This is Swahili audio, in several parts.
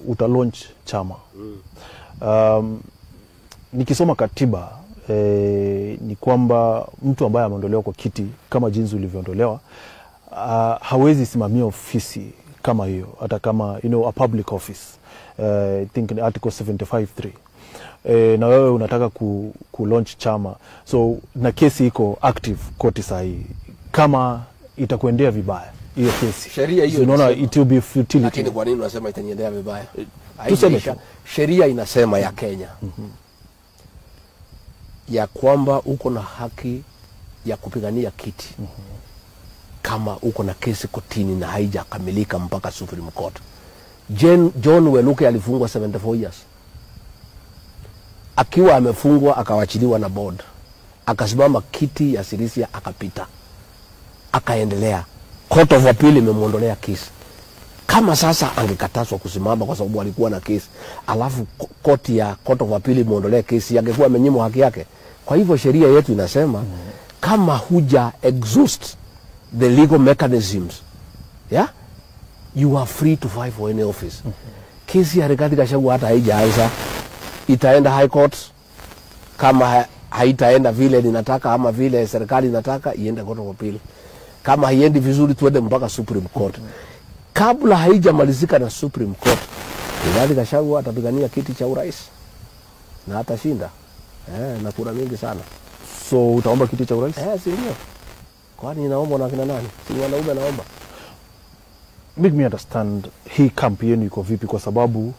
Utalaunch chama. Nikisoma katiba ni kwamba mtu ambaye ameondolewa kwa kiti kama jinsi ulivyoondolewa hawezi simamia ofisi kama hiyo, hata kama a public office. I think in article 75(3). Na wewe unataka ku launch chama, so na kesi iko active koti sahi. Kama itakuendea vibaya hiyo kesi, sheria hiyo unaona it will be futility. Lakini kwa nini unasema itaniendea vibaya? Tuseme sheria inasema ya Kenya ya kwamba uko na haki ya kupigania kiti kama uko na kesi kotini na haijakamilika mpaka Supreme Court. John Weluke alifungwa 74 years. Akiwa amefungwa akawachiliwa na board. Akasimama kiti ya Sirisia akapita. Akaendelea. Court of Appeal imemuondolea kesi. Kama sasa angekatazwa kusimama kwa sababu alikuwa na kesi, alafu Court of Appeal imeondolea kesi, angekuwa amenyimwa haki yake. Kwa hivyo sheria yetu inasema kama huja exhaust the legal mechanisms, you are free to file for any office. Kesi ya Rigathi Gachagua hata haijaanza, itaenda high court. Kama haitaenda vile ninataka ama vile serikali inataka, iende Court of Appeal. Kama haiendi vizuri tuende mpaka Supreme Court. Kabla haijamalizika na Supreme Court, Rigathi Gachagua atapigania kiti cha urais na atashinda. Na kura mingi sana. So utaomba kiti cha urais? Si ndio. Kwani naomba na kina nani? Si wanaume naomba. Make me understand hii kampi yenu iko vipi, kwa sababu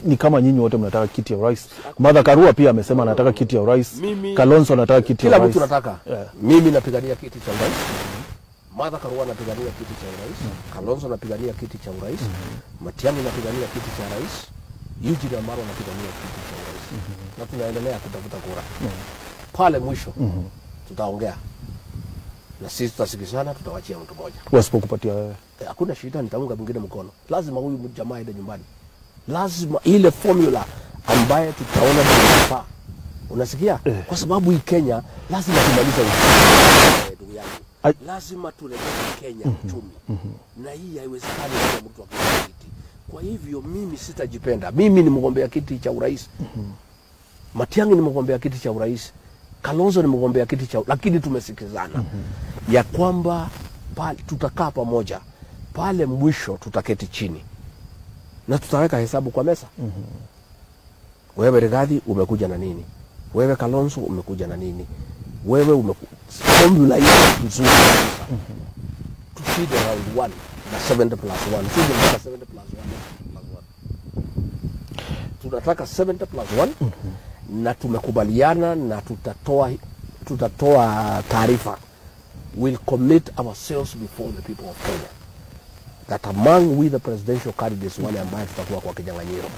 ni kama nyinyi wote mnataka kiti ya urais. Martha Karua pia amesema anataka kiti ya urais. Kalonzo anataka kiti ya urais. Kila mtu anataka. Mimi napigania kiti cha urais. Martha Karua anapigania kiti cha urais. Kalonzo anapigania kiti cha urais. Matiang'i anapigania kiti cha urais. Eugene Wamalwa anapigania kiti cha urais. Na tunaendelea kutafuta kura. Pale mwisho tutaongea. Na sisi tutasikizana, tutawachia mtu mmoja. Wasipokupatia wewe, hakuna shida, nitaunga mwingine mkono. Lazima huyu jamaa aende nyumbani. Lazima ile formula ambaye tutaona tunafaa. Unasikia? Kwa sababu hii Kenya lazima tumalize ndugu yangu. Lazima turejeshe Kenya uchumi. Na hii haiwezekani kwa mtu akipata kiti. Kwa hivyo mimi sitajipenda. Mimi ni mgombea kiti cha urais. Matiang'i ni mgombea kiti cha urais. Kalonzo ni mgombea kiti cha, lakini tumesikizana ya kwamba tutakaa pamoja. Pale mwisho tutaketi chini na tutaweka hesabu kwa meza. Wewe Rigathi umekuja na nini? Wewe Kalonzo umekuja na nini? Wewe formula hii nzuri kabisa. Tushinde round 1 na 7+1. Sije mpaka 7+1. Tunataka 7+1 na tumekubaliana na tutatoa taarifa. We'll commit ourselves before the people of Kenya that among we the presidential candidates wale ambaye tutakuwa kwa kinyang'anyiro.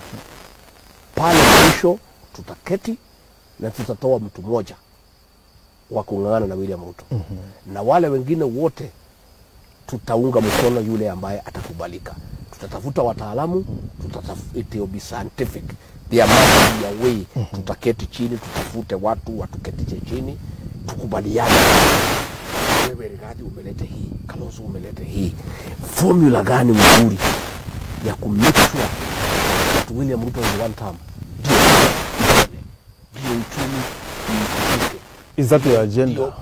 Pale mwisho tutaketi na tutatoa mtu mmoja wa kung'ang'ana na William Ruto. Na wale wengine wote tutaunga mkono yule ambaye atakubalika. Tutatafuta wataalamu, it will be scientific. There must be a way. Tutaketi chini, tutafute watu watuketi chini, tukubaliane. Wewe Rigathi umelete hii, Kalonzo umelete hii. Formula gani mzuri ya kumake sure that William Ruto is one term? Ndio uchumi. Is that your agenda?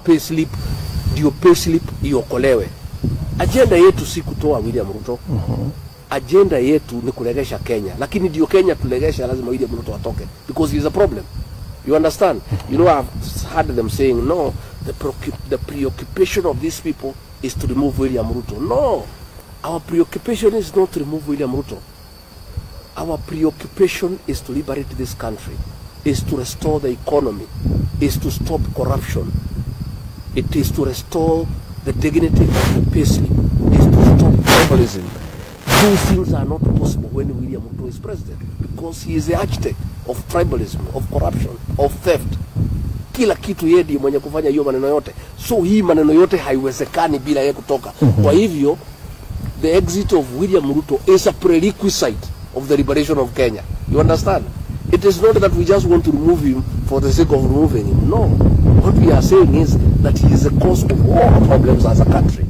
Ndio payslip iokolewe. Agenda yetu si kutoa William Ruto. Agenda yetu ni kuregesha Kenya. Lakini ndio Kenya tulegesha lazima William Ruto atoke. Because he is a problem. You understand? You know, I've heard them saying, no, the preoccupation of these people is to remove William Ruto. No. Our preoccupation is not to remove William Ruto. Our preoccupation is to liberate this country. Is to restore the economy. Is to stop corruption. It is to restore the dignity of the payslip. Is to stop tribalism. Those things are not possible when William Ruto is president, because he is the architect of tribalism, of corruption, of theft. Kila kitu yeye ndiye mwenye kufanya hiyo maneno yote. So hii maneno yote haiwezekani bila yeye kutoka. Kwa hivyo the exit of William Ruto is a prerequisite of the liberation of Kenya. You understand? It is not that we just want to remove him for the sake of removing him. No. What we are saying is that he is the cause of all problems as a country.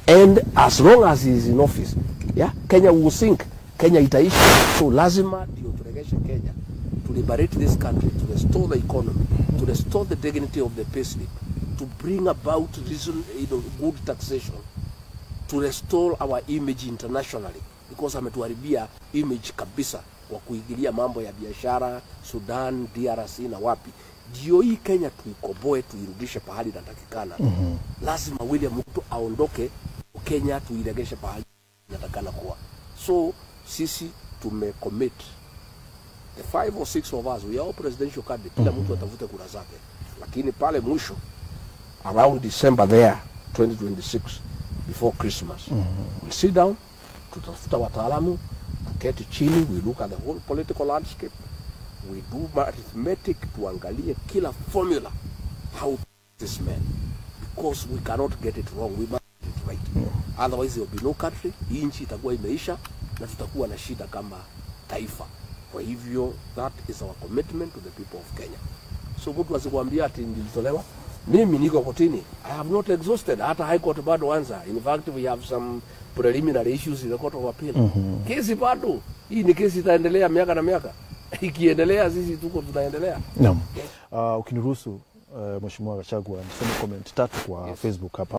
And as long as he is in office, Yeah? Kenya will sink. Kenya itaishi. So lazima ndio turegeshe Kenya. To liberate this country, to restore the economy, to restore the dignity of the payslip, to bring about reason, good taxation, to restore our image internationally, because ametuharibia image kabisa kwa kuingilia mambo ya biashara Sudan, DRC na wapi. Ndio hii Kenya tuikoboe, tuirudishe pahali inatakikana. Lazima William Ruto aondoke, Kenya tuiregeshe pahali inatakana kuwa. So sisi tumecommit, the 5 or 6 of us, we are all presidential candidates. Kila mtu atavute kura zake, lakini pale mwisho around December there 2026 before Christmas we sit down, tutafuta wataalamu, tuketi chini, we look at the whole political landscape, we do arithmetic, tuangalie kila formula how this man, because we cannot get it wrong, we must get it right. Otherwise there will be no country, hii nchi itakuwa imeisha na tutakuwa na shida kama taifa. Kwa hivyo that is our commitment to the people of Kenya. So mtu asikwambia ati nilitolewa, mimi niko kotini, I have not exhausted, hata high court bado answer. In fact we have some preliminary issues in the court of appeal. Kesi bado, hii ni kesi itaendelea miaka na miaka. Ikiendelea sisi tuko tunaendelea. Naam. Ukiniruhusu Mheshimiwa Gachagua niseme comment 3 kwa Facebook hapa.